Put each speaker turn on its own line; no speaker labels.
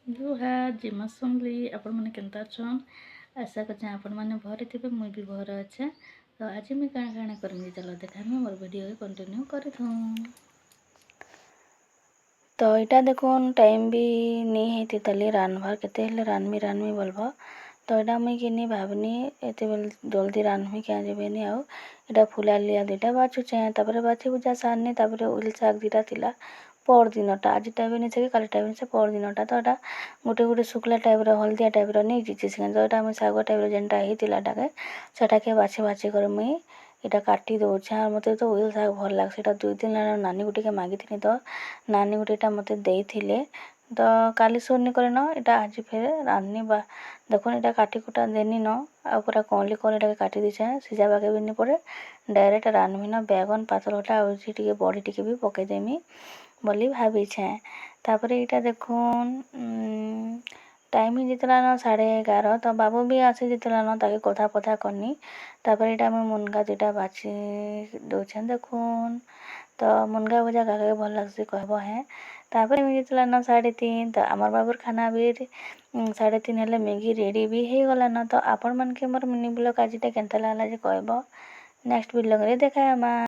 जुहार जिमा सुनली आपण मैंने केनता छन आशा कर आपण मैंने भरे थे मुई भी भर अच्छे। तो आज मुझे काण काण करमी चलो देखामी मोर वीडियो कंटिन्यू कर। तो यहाँ देखुन टाइम भी नहीं होती तली रान्धवार केते रान्मी बोलबो। तो यहाँ मुई कि भावनी एत जल्दी रान्धमी क्या जेबेनी आउ यहाँ फुला लिया दुटा बाछुचे तापर बाछी बुझा सारनी तापर उल शाग दुटा थिला पर दिनटा आजटा भी नहीं कालीटा भी नहीं पर दिनटा। तो यहाँ गोटे गोटे शुक्ला टाइप हलदिया टाइप नहीं जीची तो यहाँ मुझे शाग टाइप जेनटा होता सेटाके बाछी बाछी कर मुई इटा काटी दौचे। और मत तो उल शाग भल लगे 2 दिन नानी गुटे मागी थी तो नानी गुटेटा मत देथिले। तो काली सोनी करे न इटा आज फेर रान्नी बा देखो इटा काटी कुटा देनी न आ पूरा कौली कौली काटी दीछे सीझा बाके भी नहीं पड़े डायरेक्ट रान्धमी न बैगन पातलटा टे बड़ी टिके भी पकईदेमी बोली भाभी छे। तापर यहाँ देखुन टाइम ही जितला न 11:30 तो बाबू भी आसी जितला न ताके कथा पथा करनी। तापर यहाँ मुझे मुनगा दुटा बाछी दौचे देखुन। तो मुनगा भजा काके भल लगसी कहब है। तापर मुझे जितला न 3:30 तो आमर बाबूर खाना भी 3:30 हेले मैगी रेडी भी हो गला न। तो आपण मन के मोर मिनी ब्लॉग आजिटा केनता लागला जे कहब नेक्स्ट ब्लॉग रे देखा।